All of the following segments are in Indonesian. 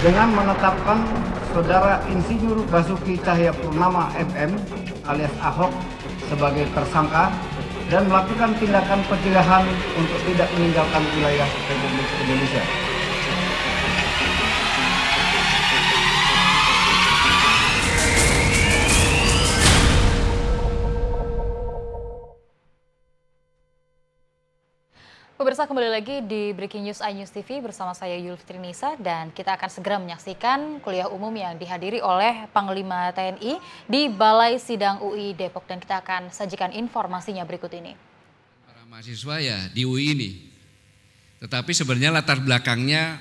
dengan menetapkan Saudara Insinyur Basuki Cahayapurnama MM alias Ahok sebagai tersangka dan melakukan tindakan pencegahan untuk tidak meninggalkan wilayah Republik Indonesia. Pemirsa, kembali lagi di Breaking News iNews TV bersama saya Yulfitri Nisa, dan kita akan segera menyaksikan kuliah umum yang dihadiri oleh Panglima TNI di Balai Sidang UI Depok, dan kita akan sajikan informasinya berikut ini. Para mahasiswa ya di UI ini, tetapi sebenarnya latar belakangnya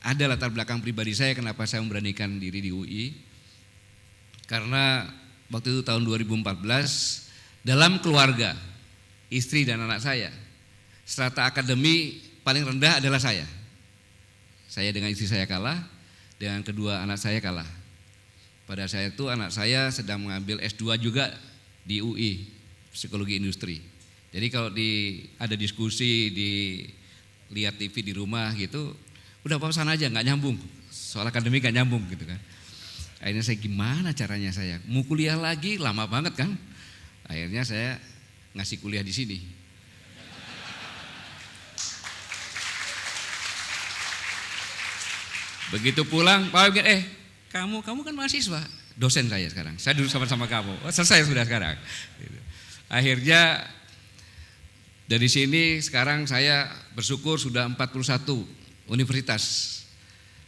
ada latar belakang pribadi saya kenapa saya memberanikan diri di UI. Karena waktu itu tahun 2014 dalam keluarga, istri dan anak saya, strata akademi paling rendah adalah saya. Saya dengan istri saya kalah, dengan kedua anak saya kalah. Pada saat itu anak saya sedang mengambil S2 juga di UI, Psikologi Industri. Jadi kalau ada diskusi, lihat TV di rumah gitu, udah apa sana aja, nggak nyambung. Soal akademik nggak nyambung gitu kan. Akhirnya saya gimana caranya saya mau kuliah lagi, lama banget kan. Akhirnya saya ngasih kuliah di sini. Begitu pulang, Pak Wigit, kamu kan mahasiswa, dosen saya sekarang. Saya duduk sama-sama kamu. Oh, selesai sudah sekarang. Akhirnya dari sini sekarang saya bersyukur sudah 41 universitas.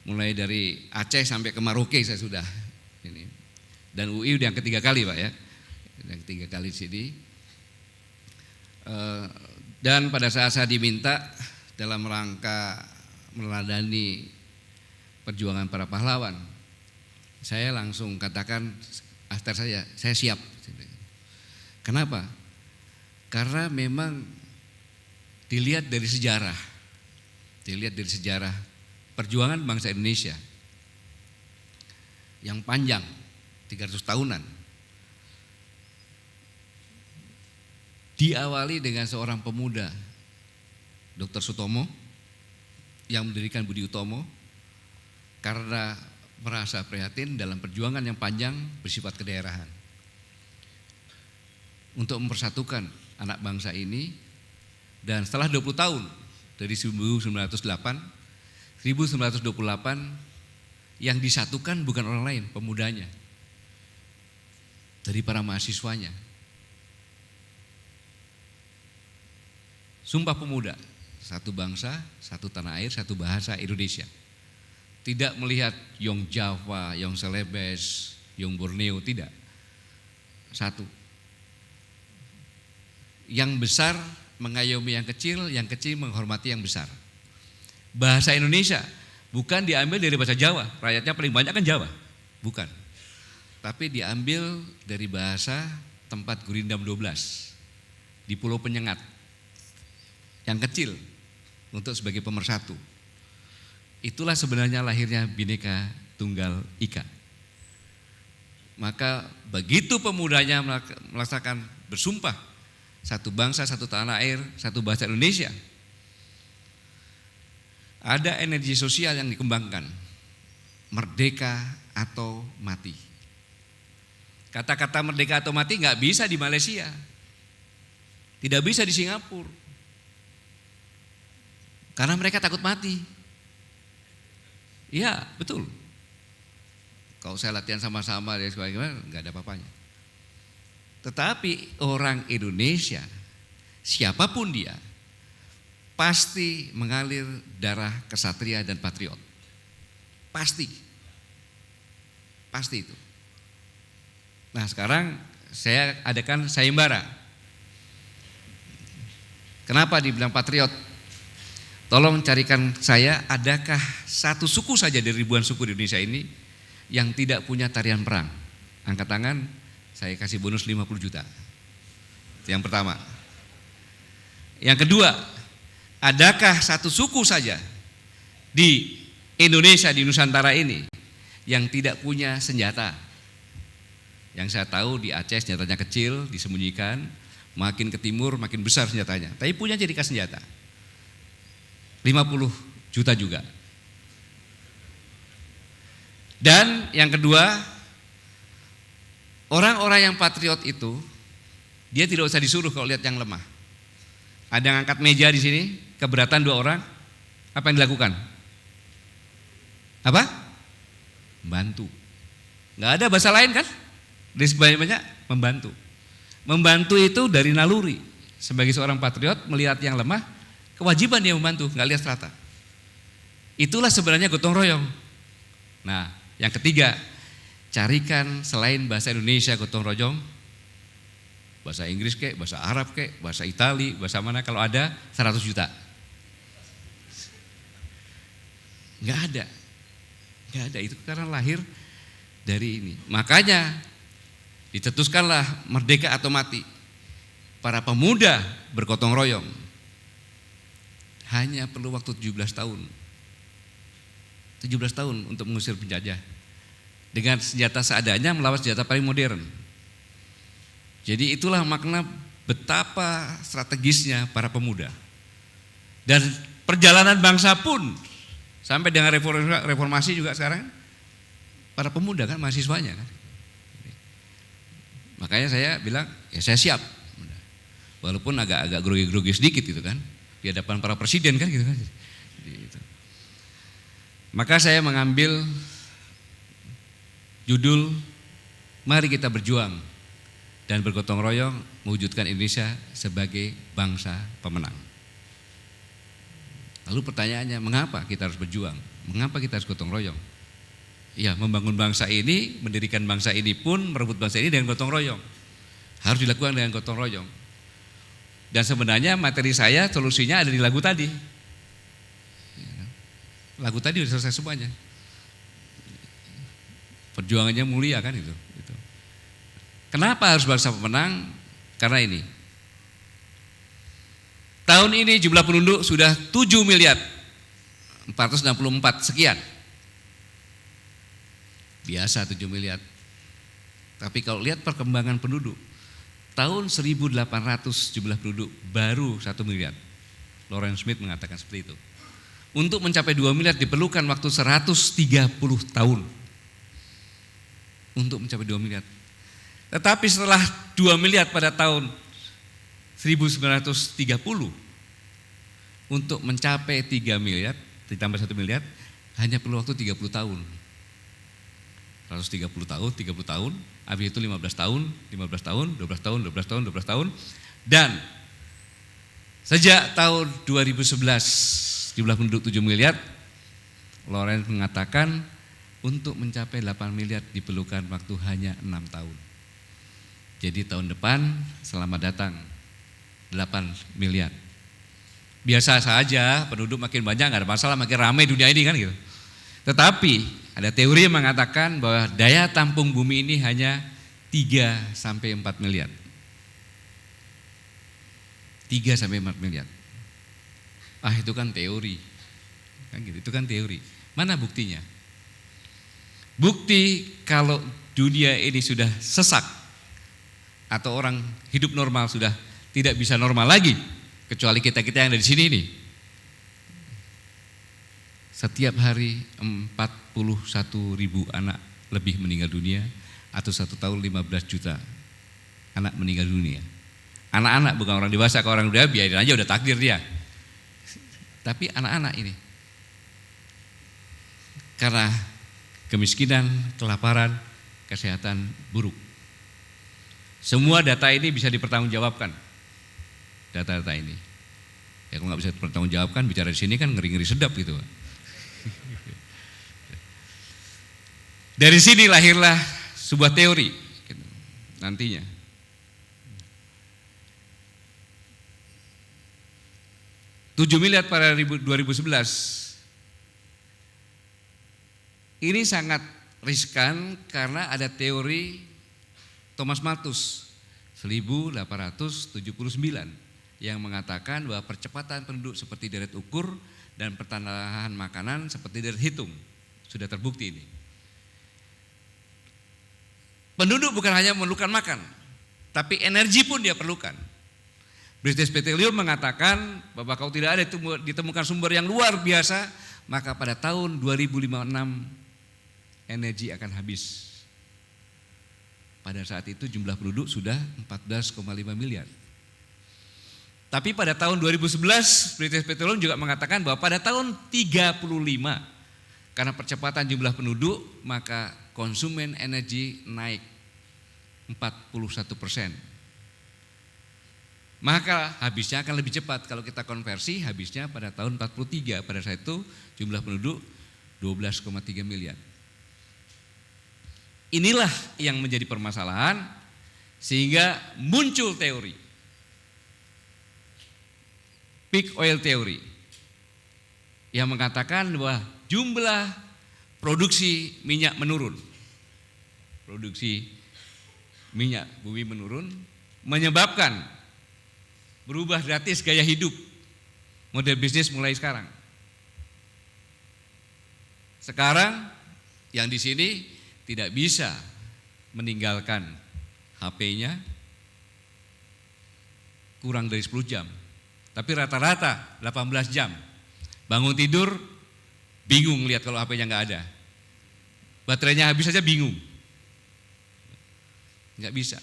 Mulai dari Aceh sampai ke Maroke saya sudah. Ini. Dan UI udah yang ketiga kali, Pak ya. Yang ketiga kali di sini. Dan pada saat saya diminta dalam rangka meneladani perjuangan para pahlawan, saya langsung katakan after saya siap. Kenapa? Karena memang dilihat dari sejarah perjuangan bangsa Indonesia yang panjang 300 tahunan, diawali dengan seorang pemuda, Dr. Sutomo, yang mendirikan Budi Utomo karena merasa prihatin dalam perjuangan yang panjang bersifat kedaerahan untuk mempersatukan anak bangsa ini. Dan setelah 20 tahun dari 1928 yang disatukan bukan orang lain, pemudanya, dari para mahasiswanya. Sumpah Pemuda, satu bangsa, satu tanah air, satu bahasa, Indonesia. Tidak melihat Yong Java, Yong Celebes, Yong Borneo, tidak. Satu. Yang besar mengayomi yang kecil menghormati yang besar. Bahasa Indonesia bukan diambil dari bahasa Jawa, rakyatnya paling banyak kan Jawa, bukan. Tapi diambil dari bahasa tempat Gurindam 12 di Pulau Penyengat, yang kecil untuk sebagai pemersatu. Itulah sebenarnya lahirnya Bhinneka Tunggal Ika. Maka begitu pemudanya melaksanakan bersumpah satu bangsa, satu tanah air, satu bahasa Indonesia, ada energi sosial yang dikembangkan, merdeka atau mati. Kata-kata merdeka atau mati nggak bisa di Malaysia, tidak bisa di Singapura, karena mereka takut mati. Iya, betul. Kalau saya latihan sama-sama dan sebagainya, nggak ada apa-apanya. Tetapi orang Indonesia, siapapun dia, pasti mengalir darah kesatria dan patriot. Pasti. Pasti itu. Nah sekarang saya adakan sayembara. Kenapa dibilang patriot? Tolong carikan saya, adakah satu suku saja dari ribuan suku di Indonesia ini yang tidak punya tarian perang? Angkat tangan, saya kasih bonus 50 juta. Yang pertama. Yang kedua, adakah satu suku saja di Indonesia, di Nusantara ini yang tidak punya senjata? Yang saya tahu di Aceh senjatanya kecil, disembunyikan, makin ke timur makin besar senjatanya. Tapi punya jadikan senjata. 50 juta juga. Dan yang kedua, orang-orang yang patriot itu dia tidak usah disuruh kalau lihat yang lemah. Ada yang angkat meja di sini, keberatan 2 orang, apa yang dilakukan? Apa? Membantu. Nggak ada bahasa lain kan? Dari sebanyak-banyak membantu. Membantu itu dari naluri. Sebagai seorang patriot melihat yang lemah, kewajiban dia membantu, nggak lihat strata. Itulah sebenarnya gotong royong. Nah, yang ketiga, carikan selain bahasa Indonesia gotong royong, bahasa Inggris kek, bahasa Arab kek, bahasa Itali, bahasa mana, kalau ada 100 juta. Nggak ada, itu karena lahir dari ini. Makanya dicetuskanlah merdeka atau mati. Para pemuda bergotong royong. Hanya perlu waktu 17 tahun. 17 tahun untuk mengusir penjajah. Dengan senjata seadanya melawan senjata paling modern. Jadi itulah makna betapa strategisnya para pemuda. Dan perjalanan bangsa pun sampai dengan reformasi juga sekarang para pemuda kan, mahasiswanya kan. Makanya saya bilang, ya saya siap. Walaupun agak grogi-grogi sedikit gitu kan, di hadapan para presiden kan gitu kan. Gitu. Maka saya mengambil judul Mari Kita Berjuang dan Bergotong Royong mewujudkan Indonesia sebagai bangsa pemenang. Lalu pertanyaannya, mengapa kita harus berjuang? Mengapa kita harus gotong royong? Ya, membangun bangsa ini, mendirikan bangsa ini pun, merebut bangsa ini dengan gotong royong. Harus dilakukan dengan gotong royong. Dan sebenarnya materi saya, solusinya ada di lagu tadi. Lagu tadi sudah selesai semuanya. Perjuangannya mulia kan itu. Kenapa harus bangsa pemenang? Karena ini. Tahun ini jumlah penduduk sudah 7 miliar 464 sekian. Biasa 7 miliar. Tapi kalau lihat perkembangan penduduk, tahun 1800 jumlah penduduk baru 1 miliar. Lawrence Smith mengatakan seperti itu. Untuk mencapai 2 miliar diperlukan waktu 130 tahun. Untuk mencapai 2 miliar. Tetapi setelah 2 miliar pada tahun 1930, untuk mencapai 3 miliar, ditambah 1 miliar, hanya perlu waktu 30 tahun. 130 tahun, 30 tahun, habis itu 15 tahun, 12 tahun, dan sejak tahun 2011 jumlah penduduk 7 miliar, Lawrence mengatakan untuk mencapai 8 miliar diperlukan waktu hanya 6 tahun. Jadi tahun depan selamat datang 8 miliar. Biasa saja penduduk makin banyak, nggak ada masalah, makin ramai dunia ini kan gitu. Tetapi ada teori yang mengatakan bahwa daya tampung bumi ini hanya 3-4 miliar. 3-4 miliar. Ah, itu kan teori. Kan gitu, itu kan teori. Mana buktinya? Bukti kalau dunia ini sudah sesak atau orang hidup normal sudah tidak bisa normal lagi, kecuali kita-kita yang ada di sini ini. Setiap hari 41.000 anak lebih meninggal dunia, atau 1 tahun 15 juta anak meninggal dunia. Anak-anak, bukan orang dewasa. Kalau orang dewasa biarin aja, udah takdir dia. Tapi anak-anak ini karena kemiskinan, kelaparan, kesehatan buruk. Semua data ini bisa dipertanggungjawabkan. Data-data ini. Ya kalau nggak bisa dipertanggungjawabkan, bicara di sini kan ngeri-ngeri sedap gitu. Dari sini lahirlah sebuah teori gitu, nantinya. $7 miliar pada 2011 ini sangat riskan karena ada teori Thomas Malthus 1879 yang mengatakan bahwa percepatan penduduk seperti deret ukur dan pertambahan makanan seperti deret hitung. Sudah terbukti ini. Penduduk bukan hanya memerlukan makan, tapi energi pun dia perlukan. British Petroleum mengatakan bahwa kalau tidak ada ditemukan sumber yang luar biasa, maka pada tahun 2056 energi akan habis. Pada saat itu jumlah penduduk sudah 14,5 miliar. Tapi pada tahun 2011 British Petroleum juga mengatakan bahwa pada tahun 35 karena percepatan jumlah penduduk maka konsumen energi naik 41%. Maka habisnya akan lebih cepat. Kalau kita konversi habisnya pada tahun 43. Pada saat itu jumlah penduduk 12,3 miliar. Inilah yang menjadi permasalahan sehingga muncul teori peak oil theory yang mengatakan bahwa jumlah produksi minyak menurun. Produksi minyak bumi menurun menyebabkan berubah drastis gaya hidup. Model bisnis mulai sekarang. Sekarang yang di sini tidak bisa meninggalkan HP-nya kurang dari 10 jam. Tapi rata-rata 18 jam. Bangun tidur bingung lihat kalau HP-nya nggak ada. Baterainya habis saja bingung. Nggak bisa.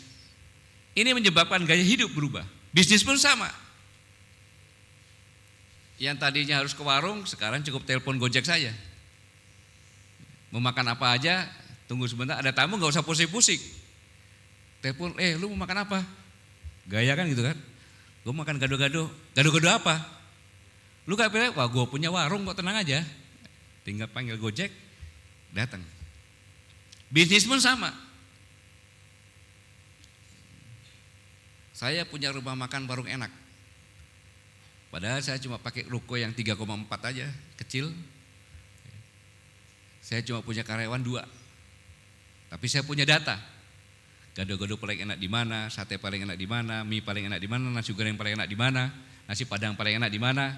Ini menyebabkan gaya hidup berubah. Bisnis pun sama. Yang tadinya harus ke warung sekarang cukup telepon Gojek saja. Mau makan apa aja, tunggu sebentar, ada tamu nggak usah pusing-pusing. Telepon, lu mau makan apa? Gaya kan gitu kan? Gue makan gado-gado. Gado-gado apa? Lu gak pilih? Wah gue punya warung kok, tenang aja. Tinggal panggil Gojek, datang. Bisnis pun sama. Saya punya rumah makan warung enak. Padahal saya cuma pakai ruko yang 3,4 aja, kecil. Saya cuma punya karyawan 2. Tapi saya punya data. Gado-gado paling enak di mana, sate paling enak di mana, mie paling enak di mana, nasi goreng paling enak di mana, nasi padang paling enak di mana,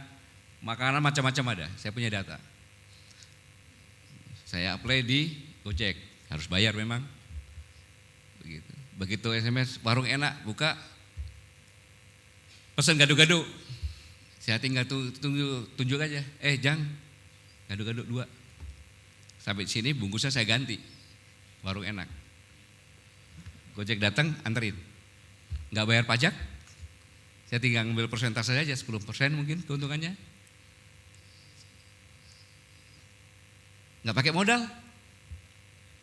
makanan macam-macam ada. Saya punya data. Saya apply di Gojek, harus bayar memang. Begitu SMS warung enak buka, pesan gado-gado. Saya tinggal tunjuk aja. Jang, gado-gado 2. Sampai sini bungkusnya saya ganti. Warung enak. Gojek datang anterin. Enggak bayar pajak. Saya tinggal ngambil persentase saja 10% mungkin keuntungannya. Enggak pakai modal.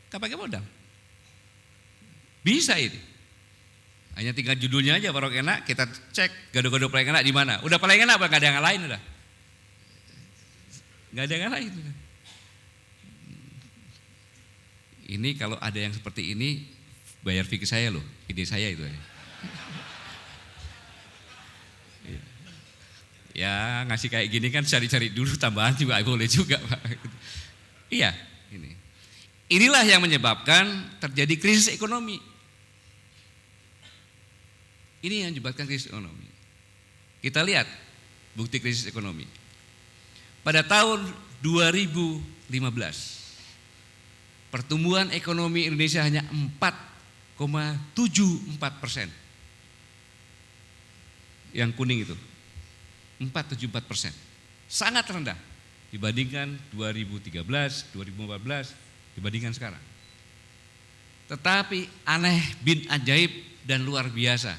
Enggak pakai modal. Bisa ini. Hanya tinggal judulnya aja warung enak, kita cek gado-gado paling enak di mana. Udah paling enak apa enggak ada yang lain udah. Enggak ada yang lain. Ini kalau ada yang seperti ini bayar fee ke saya loh, ide saya itu. Ya ngasih kayak gini kan cari-cari dulu tambahan juga boleh juga Pak. Iya, ini. Inilah yang menyebabkan terjadi krisis ekonomi. Ini yang menyebabkan krisis ekonomi. Kita lihat bukti krisis ekonomi. Pada tahun 2015 pertumbuhan ekonomi Indonesia hanya 4,74%. Yang kuning itu 4,74%. Sangat rendah dibandingkan 2013, 2014, dibandingkan sekarang. Tetapi aneh bin ajaib dan luar biasa.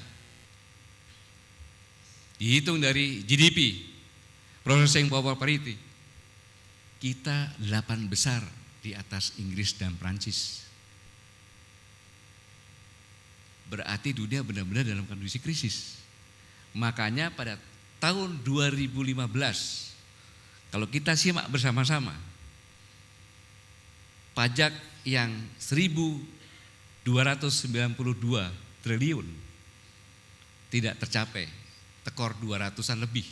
Dihitung dari GDP, Processing Power Parity, kita 8 besar di atas Inggris dan Prancis. Berarti dunia benar-benar dalam kondisi krisis. Makanya pada tahun 2015, kalau kita simak bersama-sama, pajak yang 1.292 triliun tidak tercapai, tekor 200-an lebih,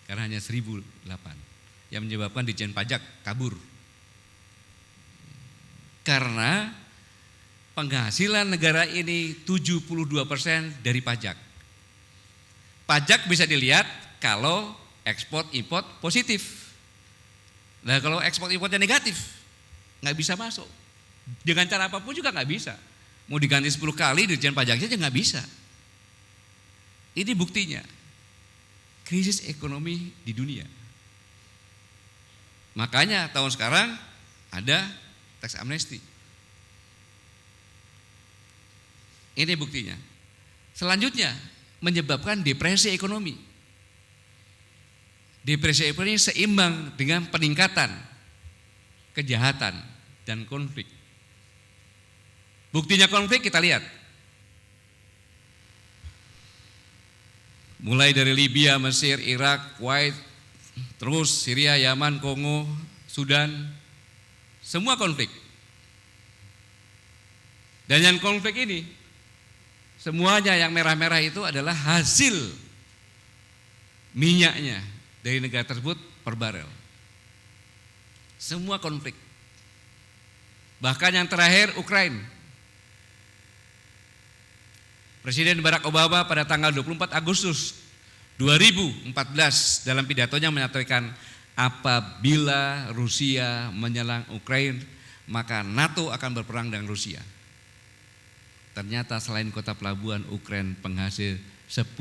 karena hanya 1.008, yang menyebabkan Ditjen Pajak kabur. Karena penghasilan negara ini 72% dari pajak. Pajak bisa dilihat kalau ekspor import positif. Nah kalau ekspor importnya negatif, nggak bisa masuk. Dengan cara apapun juga nggak bisa. Mau diganti 10 kali Ditjen Pajaknya aja nggak bisa. Ini buktinya krisis ekonomi di dunia. Makanya tahun sekarang ada tax amnesty. Ini buktinya. Selanjutnya menyebabkan depresi ekonomi. Depresi ekonomi seimbang dengan peningkatan kejahatan dan konflik. Buktinya konflik kita lihat. Mulai dari Libya, Mesir, Irak, Kuwait, terus Syria, Yaman, Kongo, Sudan, semua konflik. Dan yang konflik ini, semuanya yang merah-merah itu adalah hasil minyaknya dari negara tersebut per barel. Semua konflik. Bahkan yang terakhir Ukraina. Presiden Barack Obama pada tanggal 24 Agustus 2014 dalam pidatonya menyatakan apabila Rusia menyerang Ukraina maka NATO akan berperang dengan Rusia. Ternyata selain kota pelabuhan Ukraina penghasil 10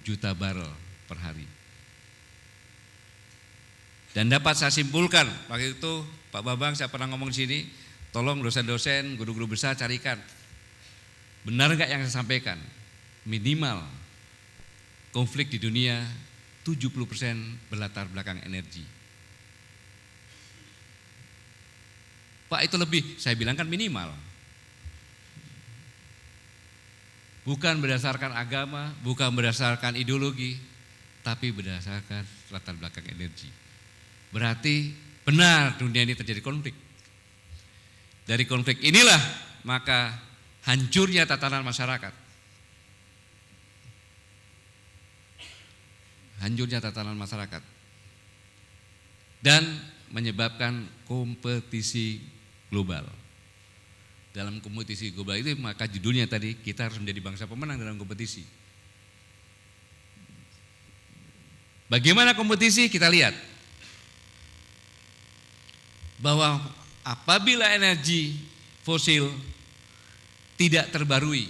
juta barel per hari. Dan dapat saya simpulkan, waktu itu Pak Bambang saya pernah ngomong di sini, tolong dosen-dosen, guru-guru besar carikan benar enggak yang saya sampaikan? Minimal konflik di dunia 70% berlatar belakang energi. Pak itu lebih, saya bilang kan minimal. Bukan berdasarkan agama, bukan berdasarkan ideologi, tapi berdasarkan latar belakang energi. Berarti benar dunia ini terjadi konflik. Dari konflik inilah maka hancurnya tatanan masyarakat. Hancurnya tatanan masyarakat. Dan menyebabkan kompetisi global. Dalam kompetisi global itu maka judulnya tadi kita harus menjadi bangsa pemenang dalam kompetisi. Bagaimana kompetisi? Kita lihat bahwa apabila energi fosil tidak terbarui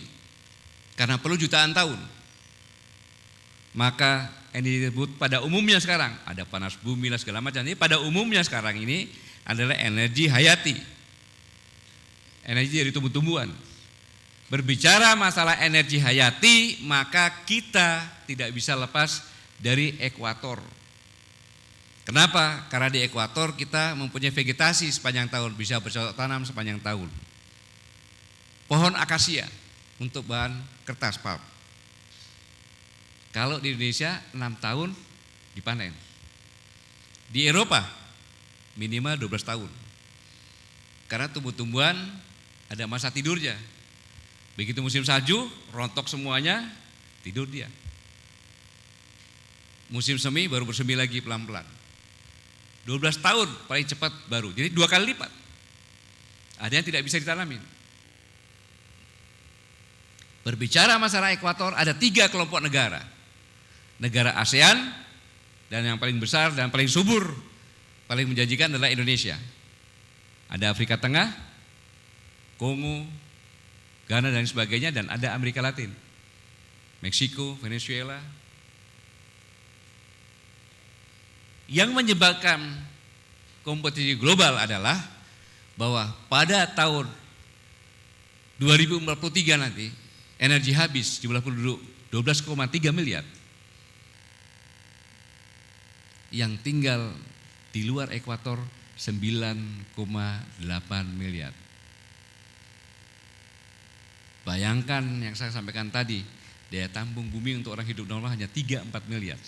karena perlu jutaan tahun, maka energi tersebut pada umumnya sekarang ada panas bumi dan segala macam. Ini pada umumnya sekarang ini adalah energi hayati, energi dari tumbuh-tumbuhan. Berbicara masalah energi hayati, maka kita tidak bisa lepas dari ekuator. Kenapa? Karena di ekuator kita mempunyai vegetasi sepanjang tahun, bisa bercocok tanam sepanjang tahun. Pohon akasia untuk bahan kertas pulp. Kalau di Indonesia 6 tahun dipanen. Di Eropa minimal 12 tahun. Karena tumbuh-tumbuhan ada masa tidurnya. Begitu musim salju, rontok semuanya, tidur dia. Musim semi baru bersemi lagi pelan-pelan. 12 tahun paling cepat baru. Jadi 2 kali lipat. Ada yang tidak bisa ditanamin. Berbicara masalah ekuator, ada 3 kelompok negara. Negara ASEAN, dan yang paling besar dan paling subur, paling menjanjikan adalah Indonesia. Ada Afrika Tengah, Kongo, Ghana dan sebagainya, dan ada Amerika Latin, Meksiko, Venezuela. Yang menyebabkan kompetisi global adalah bahwa pada tahun 2043 nanti energi habis, jumlah penduduk 12,3 miliar. Yang tinggal di luar ekuator 9,8 miliar. Bayangkan yang saya sampaikan tadi, daya tampung bumi untuk orang hidup normal hanya 3-4 miliar.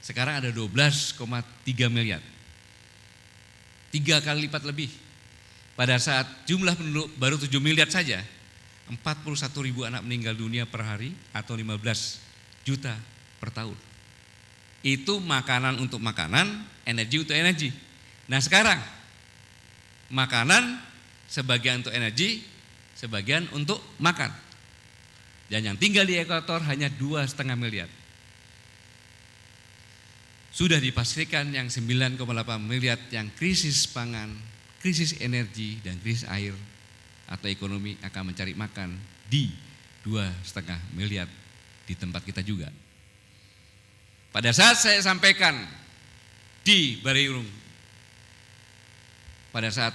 Sekarang ada 12,3 miliar. 3 kali lipat lebih. Pada saat jumlah penduduk baru 7 miliar saja, 41 ribu anak meninggal dunia per hari atau 15 juta per tahun. Itu makanan untuk makanan, energi untuk energi. Nah sekarang, makanan sebagian untuk energi, sebagian untuk makan. Dan yang tinggal di ekuator hanya 2,5 miliar. Sudah dipastikan yang 9,8 miliar yang krisis pangan, krisis energi, dan krisis air atau ekonomi akan mencari makan di 2,5 miliar di tempat kita juga. Pada saat saya sampaikan di Bariurung, pada saat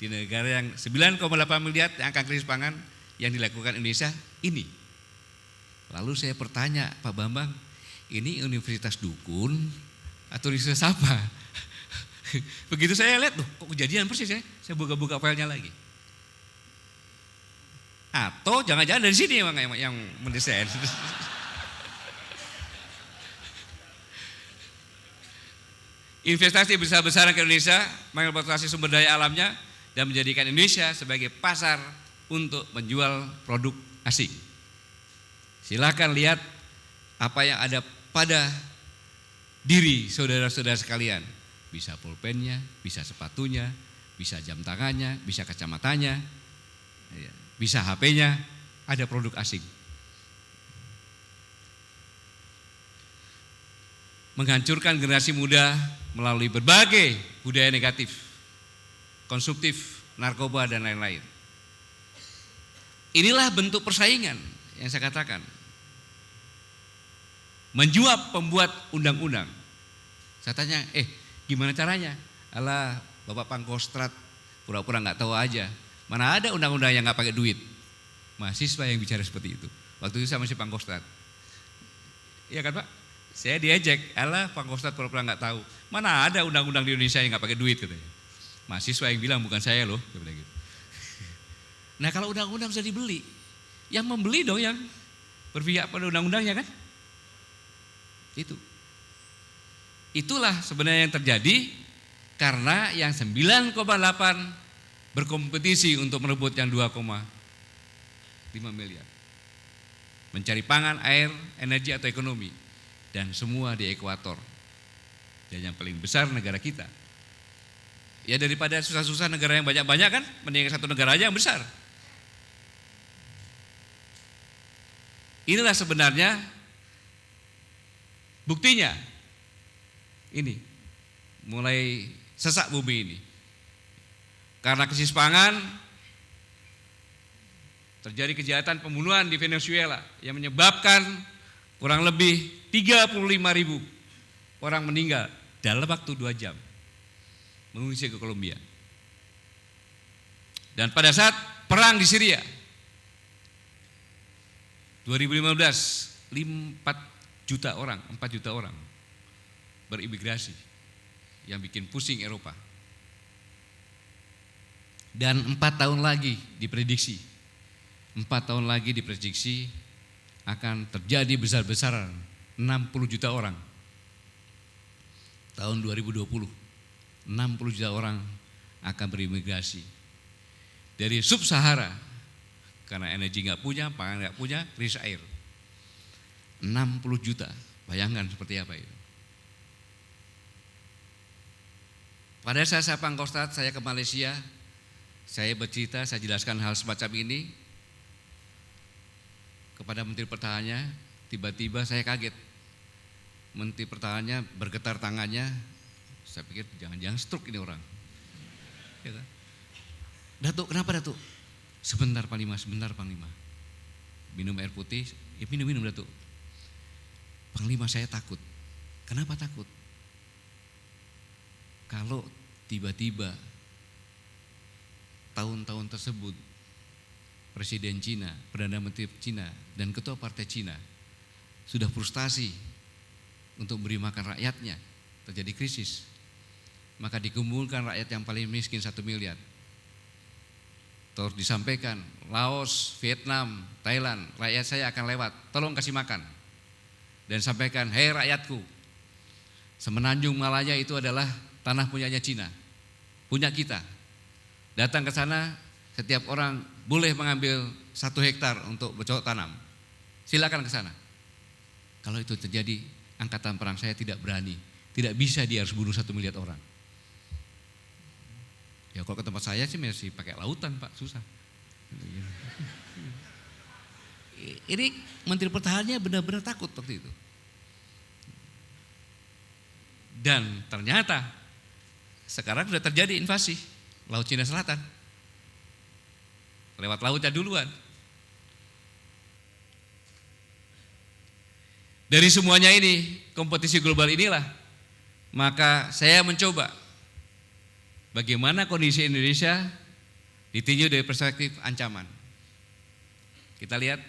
di negara yang 9,8 miliar yang akan krisis pangan yang dilakukan Indonesia ini. Lalu saya bertanya, Pak Bambang, ini universitas dukun atau universitas apa? Begitu saya lihat, kok kejadian persis ya. Saya buka-buka filenya lagi. Atau jangan-jangan dari sini yang mendesain. Investasi besar-besaran ke Indonesia, mengeksploitasi sumber daya alamnya dan menjadikan Indonesia sebagai pasar untuk menjual produk asing. Silakan lihat apa yang ada pada diri saudara-saudara sekalian. Bisa pulpennya, bisa sepatunya, bisa jam tangannya, bisa kacamatanya, bisa HP-nya, ada produk asing. Menghancurkan generasi muda melalui berbagai budaya negatif, konsumtif, narkoba dan lain-lain. Inilah bentuk persaingan yang saya katakan. Menjuap pembuat undang-undang. Saya tanya, gimana caranya? Alah, Bapak Pangkostrat pura-pura nggak tahu aja. Mana ada undang-undang yang nggak pakai duit? Mahasiswa yang bicara seperti itu. Waktu itu saya masih Pangkostrat. Iya kan Pak? Saya diejek, alah Pangkostrat pura-pura nggak tahu. Mana ada undang-undang di Indonesia yang nggak pakai duit katanya. Mahasiswa yang bilang bukan saya loh. Gitu. Nah kalau undang-undang bisa dibeli, yang membeli dong yang berpihak pada undang-undangnya kan? Itulah sebenarnya yang terjadi karena yang 9,8 berkompetisi untuk merebut yang 2,5 miliar. Mencari pangan, air, energi atau ekonomi. Dan semua di ekuator. Dan yang paling besar negara kita. Ya daripada susah-susah negara yang banyak-banyak kan, mendingan satu negara aja yang besar. Inilah sebenarnya buktinya. Ini mulai sesak bumi ini. Karena krisis pangan terjadi kejahatan pembunuhan di Venezuela yang menyebabkan kurang lebih 35.000 orang meninggal dalam waktu 2 jam mengungsi ke Kolombia. Dan pada saat perang di Syria 2015 4 juta orang berimigrasi yang bikin pusing Eropa. Dan 4 tahun lagi diprediksi akan terjadi besar-besaran 60 juta orang. Tahun 2020 60 juta orang akan berimigrasi dari sub-Sahara karena energi nggak punya, pangan nggak punya, krisis air. 60 juta, bayangkan seperti apa itu. Pada saat saya Pangkostrat, saya ke Malaysia, saya bercerita, saya jelaskan hal semacam ini kepada Menteri Pertahanannya. Tiba-tiba saya kaget, Menteri Pertahanannya bergetar tangannya. Saya pikir jangan-jangan stroke ini orang. Ya kan? Datuk, kenapa Datuk? Sebentar Panglima. Minum air putih, minum Datuk. Panglima, saya takut. Kenapa takut? Kalau tiba-tiba tahun-tahun tersebut Presiden Cina, Perdana Menteri Cina, dan Ketua Partai Cina sudah frustasi untuk beri makan rakyatnya, terjadi krisis, maka dikumpulkan rakyat yang paling miskin 1 miliar. Terus disampaikan, Laos, Vietnam, Thailand, rakyat saya akan lewat, tolong kasih makan. Dan sampaikan, hei rakyatku, Semenanjung Malaya itu adalah tanah punyanya Cina, punya kita. Datang ke sana, setiap orang boleh mengambil 1 hektar untuk bercocok tanam. Silakan ke sana. Kalau itu terjadi, angkatan perang saya tidak berani, tidak bisa dia harus bunuh 1 miliar orang. Ya kalau ke tempat saya sih masih pakai lautan Pak, susah. Ini Menteri Pertahanannya benar-benar takut waktu itu. Dan ternyata sekarang sudah terjadi invasi Laut Cina Selatan. Lewat lautnya duluan. Dari semuanya ini, kompetisi global inilah, maka saya mencoba bagaimana kondisi Indonesia ditinjau dari perspektif ancaman. Kita lihat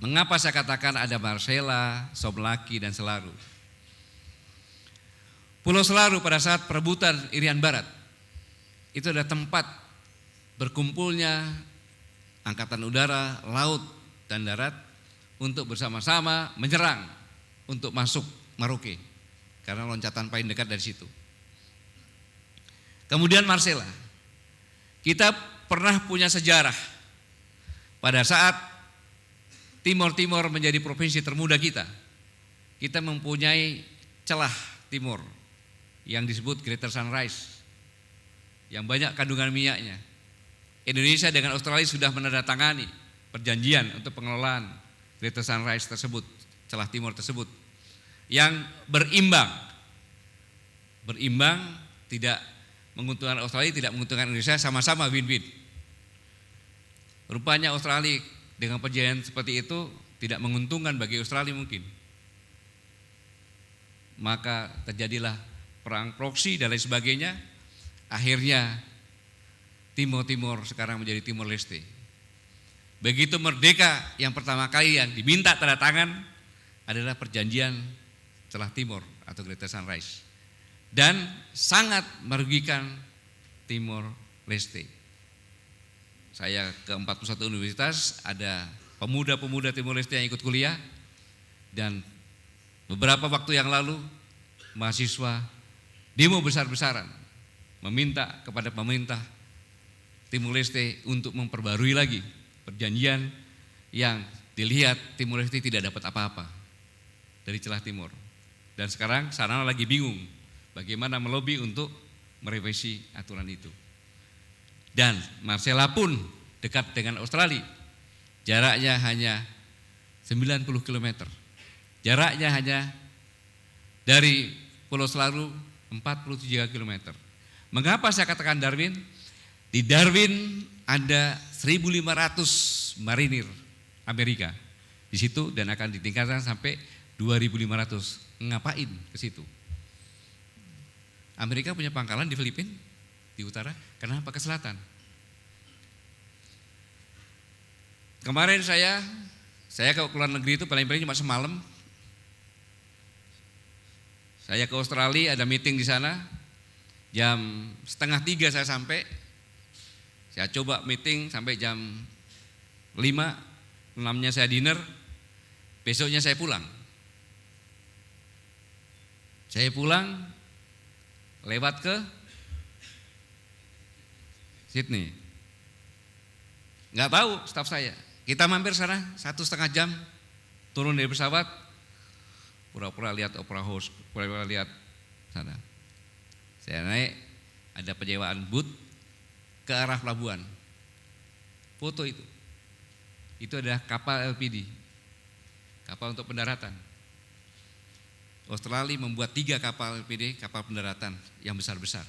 mengapa saya katakan ada Marcella, Somlaki, dan Selaru. Pulau Selaru pada saat perebutan Irian Barat itu adalah tempat berkumpulnya angkatan udara, laut, dan darat untuk bersama-sama menyerang untuk masuk Merauke karena loncatan paling dekat dari situ. Kemudian Marcella, kita pernah punya sejarah pada saat Timor menjadi provinsi termuda kita mempunyai celah timur yang disebut Greater Sunrise yang banyak kandungan minyaknya. Indonesia dengan Australia sudah menandatangani perjanjian untuk pengelolaan Greater Sunrise tersebut, celah timur tersebut yang berimbang, tidak menguntungkan Australia, tidak menguntungkan Indonesia, sama-sama win-win. Rupanya Australia dengan perjanjian seperti itu tidak menguntungkan bagi Australia mungkin. Maka terjadilah perang proksi dan lain sebagainya. Akhirnya Timor sekarang menjadi Timor Leste. Begitu merdeka, yang pertama kali yang diminta tanda tangan adalah perjanjian celah timur atau Greater Sunrise. Dan sangat merugikan Timor Leste. Saya ke 41 universitas, ada pemuda-pemuda Timor Leste yang ikut kuliah, dan beberapa waktu yang lalu mahasiswa demo besar-besaran meminta kepada pemerintah Timor Leste untuk memperbarui lagi perjanjian yang dilihat Timor Leste tidak dapat apa-apa dari celah timur. Dan sekarang sana lagi bingung bagaimana melobi untuk merevisi aturan itu. Dan Marcella pun dekat dengan Australia, jaraknya hanya 90 km. Jaraknya hanya dari Pulau Selaru 43 km. Mengapa saya katakan Darwin? Di Darwin ada 1.500 marinir Amerika di situ dan akan ditingkatkan sampai 2.500. Ngapain ke situ? Amerika punya pangkalan di Filipina, di utara, kenapa ke selatan? Kemarin saya ke luar negeri itu paling-paling cuma semalam. Saya ke Australia, ada meeting di sana. Jam 2:30 saya sampai. Saya coba meeting sampai jam 5, 6-nya saya dinner. Besoknya saya pulang. Saya pulang lewat ke Sydney. Nggak tahu staf saya. Kita mampir sana 1,5 jam, turun dari pesawat, pura-pura lihat opera house, pura-pura lihat sana. Saya naik, ada penyewaan boot ke arah pelabuhan. Foto itu. Itu adalah kapal LPD, kapal untuk pendaratan. Australia membuat 3 kapal LPD, kapal pendaratan yang besar-besar.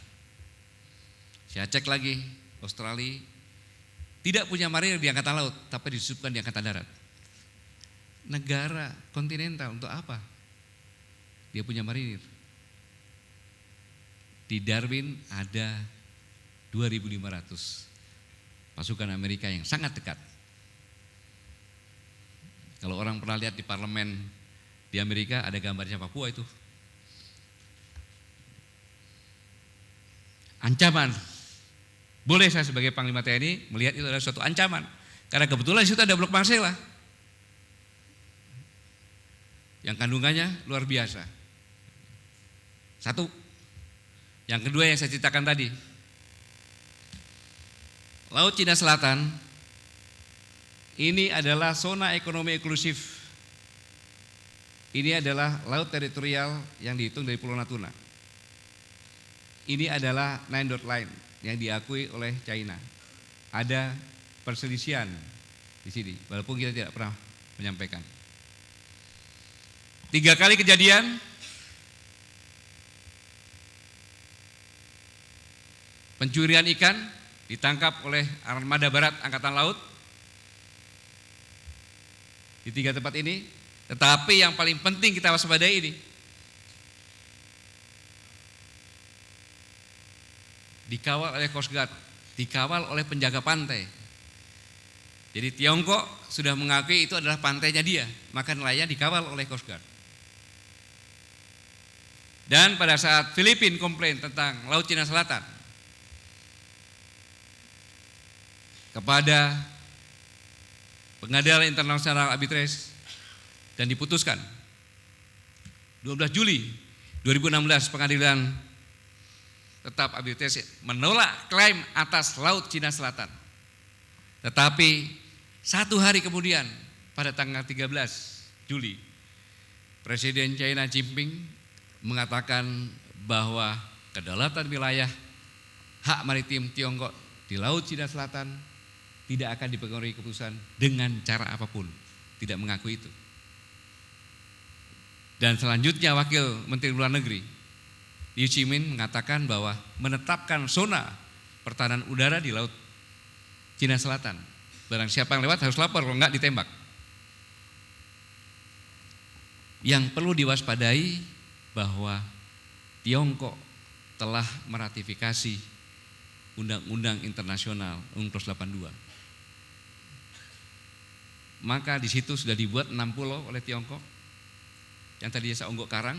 Saya cek lagi, Australia tidak punya marinir di angkatan laut, tapi disupkan di angkatan darat. Negara kontinental untuk apa? Dia punya marinir. Di Darwin ada 2.500 pasukan Amerika yang sangat dekat. Kalau orang pernah lihat di parlemen di Amerika ada gambarnya Papua itu. Ancaman. Boleh saya sebagai Panglima TNI melihat itu adalah suatu ancaman. Karena kebetulan di situ ada blok Marcella. Yang kandungannya luar biasa. Satu. Yang kedua yang saya ceritakan tadi. Laut Cina Selatan ini adalah zona ekonomi eksklusif. Ini adalah laut teritorial yang dihitung dari Pulau Natuna. Ini adalah 9 dot line yang diakui oleh China. Ada perselisihan di sini, walaupun kita tidak pernah menyampaikan. 3 kali kejadian, pencurian ikan ditangkap oleh Armada Barat Angkatan Laut di 3 tempat ini. Tetapi yang paling penting kita waspadai ini, dikawal oleh Coast Guard dikawal oleh penjaga pantai. Jadi Tiongkok sudah mengakui itu adalah pantainya dia, maka nelayan dikawal oleh Coast Guard. Dan pada saat Filipina komplain tentang Laut Cina Selatan kepada Pengadilan Internasional Arbitrage dan diputuskan 12 Juli 2016 pengadilan tetap arbitrage menolak klaim atas Laut Cina Selatan. Tetapi satu hari kemudian pada tanggal 13 Juli Presiden China Jinping mengatakan bahwa kedaulatan wilayah hak maritim Tiongkok di Laut Cina Selatan tidak akan dipengaruhi keputusan dengan cara apapun, tidak mengakui itu. Dan selanjutnya Wakil Menteri Luar Negeri Liu Qimin mengatakan bahwa menetapkan zona pertahanan udara di Laut Cina Selatan. Barang siapa yang lewat harus lapor, kalau enggak ditembak. Yang perlu diwaspadai bahwa Tiongkok telah meratifikasi Undang-Undang Internasional UNCLOS 82. Maka di situ sudah dibuat 6 pulau oleh Tiongkok. Yang tadinya seonggok karang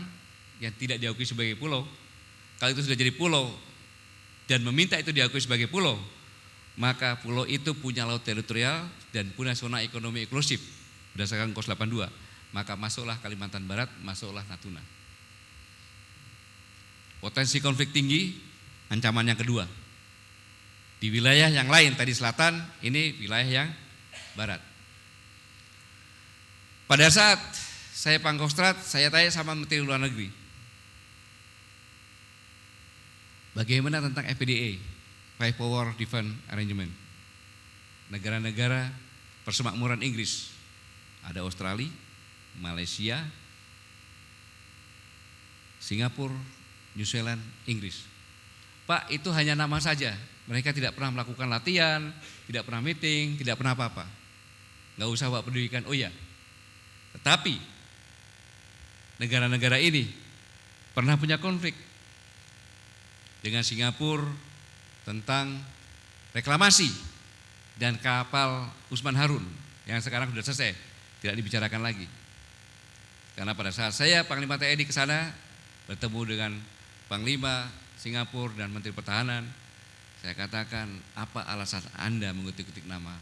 yang tidak diakui sebagai pulau. Kalau itu sudah jadi pulau dan meminta itu diakui sebagai pulau, maka pulau itu punya laut teritorial dan punya zona ekonomi eksklusif berdasarkan UNCLOS 82. Maka masuklah Kalimantan Barat, masuklah Natuna. Potensi konflik tinggi, ancaman yang kedua. Di wilayah yang lain, tadi selatan, ini wilayah yang barat. Pada saat saya Pangkostrat, saya tanya sama Menteri Luar Negeri, bagaimana tentang FPDA, Five Power Defense Arrangement, negara-negara persemakmuran Inggris, ada Australia, Malaysia, Singapura, New Zealand, Inggris. Pak, itu hanya nama saja. Mereka tidak pernah melakukan latihan, tidak pernah meeting, tidak pernah apa-apa. Nggak usah Pak pedulikan. Oh ya, tetapi negara-negara ini pernah punya konflik dengan Singapura tentang reklamasi dan kapal Usman Harun yang sekarang sudah selesai, tidak dibicarakan lagi. Karena pada saat saya Panglima TNI ke sana bertemu dengan Panglima Singapura dan Menteri Pertahanan, saya katakan, apa alasan Anda mengutik-utik nama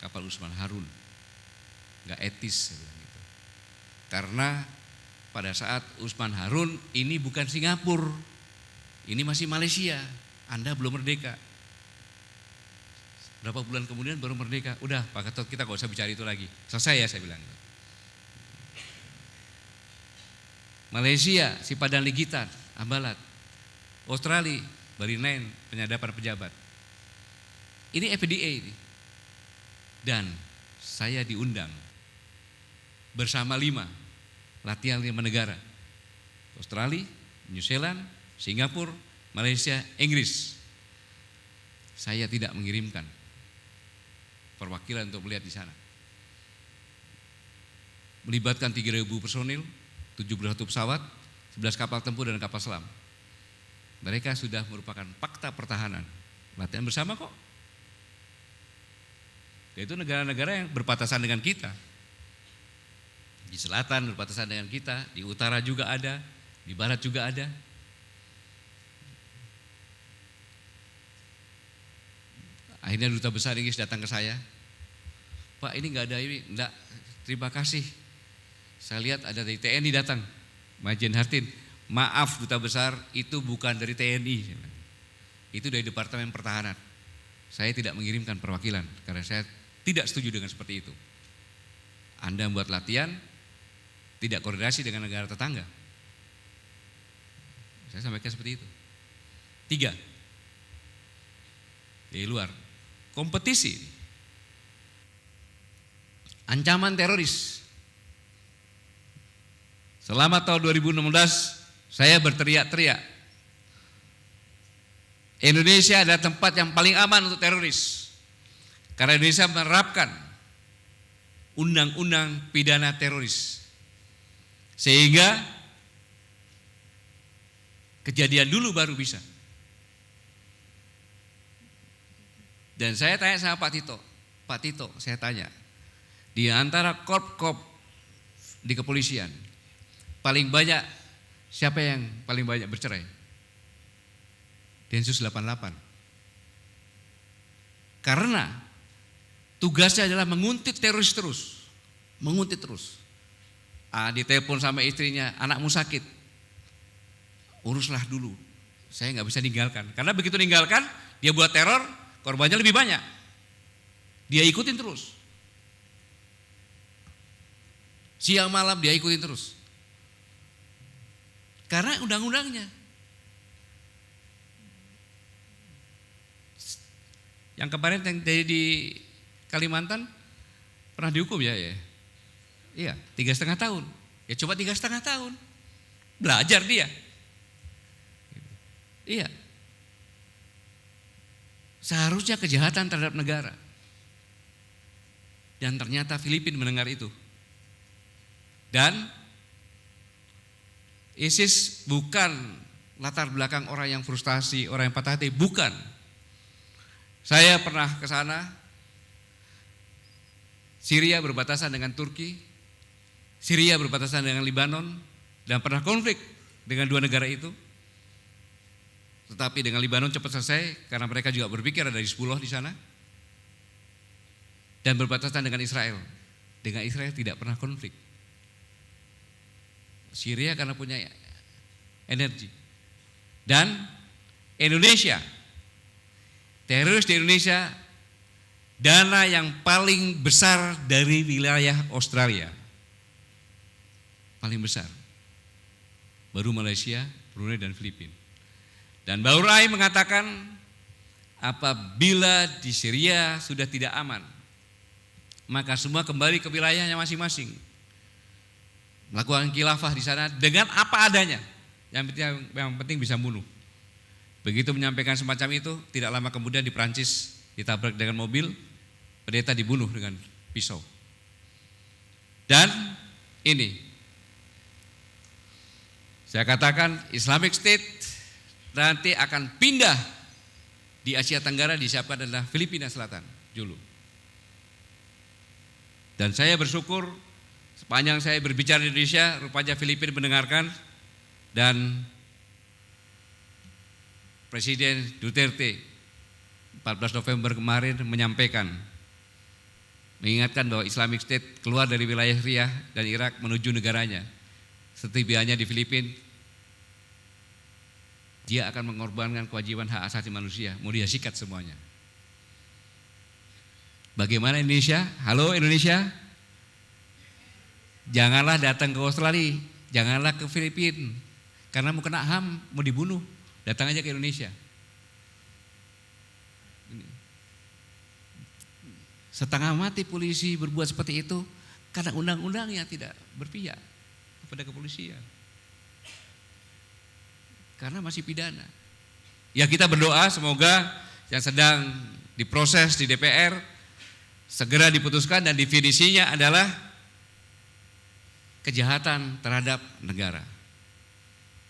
kapal Usman Harun? Enggak etis, saya bilang gitu. Karena pada saat Usman Harun ini bukan Singapura, ini masih Malaysia, Anda belum merdeka. Berapa bulan kemudian baru merdeka, udah Pak Gatot kita gak usah bicara itu lagi, selesai ya saya bilang. Malaysia, Sipadan Ligitan, Ambalat, Australia, Barinain, penyadapan pejabat. Ini FPDA ini. Dan saya diundang bersama 5, latihan 5 negara. Australia, New Zealand, Singapura, Malaysia, Inggris. Saya tidak mengirimkan perwakilan untuk melihat di sana. Melibatkan 3.000 personil, 71 pesawat, 11 kapal tempur dan kapal selam. Mereka sudah merupakan fakta pertahanan. Latihan bersama kok. Yaitu negara-negara yang berbatasan dengan kita. Di selatan berbatasan dengan kita, di utara juga ada, di barat juga ada. Akhirnya Duta Besar Inggris datang ke saya. Pak, ini enggak ada ini. Enggak, terima kasih. Saya lihat ada dari TNI datang, Majen Hartin. Maaf Duta Besar, itu bukan dari TNI. Itu dari Departemen Pertahanan. Saya tidak mengirimkan perwakilan karena saya tidak setuju dengan seperti itu. Anda membuat latihan, tidak koordinasi dengan negara tetangga. Saya sampaikan seperti itu. 3, dari luar, kompetisi, ancaman teroris. Selama tahun 2016 saya berteriak-teriak, Indonesia adalah tempat yang paling aman untuk teroris. Karena Indonesia menerapkan undang-undang pidana teroris. Sehingga kejadian dulu baru bisa. Dan saya tanya sama Pak Tito saya tanya, di antara korp di kepolisian, paling banyak siapa yang paling banyak bercerai? Densus 88. Karena tugasnya adalah menguntit teroris terus, menguntit terus. Ditelepon sama istrinya, anakmu sakit, uruslah dulu, saya nggak bisa ninggalkan. Karena begitu ninggalkan, dia buat teror, korbannya lebih banyak. Dia ikutin terus. Siang malam dia ikutin terus. Karena undang-undangnya. Yang kemarin yang di Kalimantan pernah dihukum ya? Iya, 3,5 tahun. Ya coba 3,5 tahun. Belajar dia. Iya. Seharusnya kejahatan terhadap negara. Dan ternyata Filipina mendengar itu. Dan ISIS bukan latar belakang orang yang frustasi, orang yang patah hati, bukan. Saya pernah ke sana. Syria berbatasan dengan Turki, Syria berbatasan dengan Lebanon, dan pernah konflik dengan dua negara itu. Tetapi dengan Lebanon cepat selesai karena mereka juga berpikir ada Hizbullah di sana. Dan berbatasan dengan Israel. Dengan Israel tidak pernah konflik. Syria karena punya energi. Dan Indonesia, teroris di Indonesia, dana yang paling besar dari wilayah Australia. Paling besar. Baru Malaysia, Brunei dan Filipina. Dan Baurai mengatakan apabila di Syria sudah tidak aman, maka semua kembali ke wilayahnya masing-masing. Melakukan khilafah di sana dengan apa adanya. Yang penting bisa bunuh. Begitu menyampaikan semacam itu, tidak lama kemudian di Prancis ditabrak dengan mobil, pendeta dibunuh dengan pisau. Dan ini, saya katakan Islamic State nanti akan pindah di Asia Tenggara, disiapkan adalah Filipina Selatan dulu. Dan saya bersyukur sepanjang saya berbicara di Indonesia, rupanya Filipina mendengarkan, dan Presiden Duterte 14 November kemarin mengingatkan bahwa Islamic State keluar dari wilayah Syria dan Irak menuju negaranya. Setibanya di Filipina, dia akan mengorbankan kewajiban hak asasi manusia, mau dia sikat semuanya. Bagaimana Indonesia? Halo Indonesia, janganlah datang ke Australia, janganlah ke Filipina, karena mau kena HAM, mau dibunuh, datang aja ke Indonesia. Setengah mati polisi berbuat seperti itu karena undang-undangnya tidak berpihak kepada kepolisian. Karena masih pidana. Ya kita berdoa semoga yang sedang diproses di DPR segera diputuskan dan definisinya adalah kejahatan terhadap negara.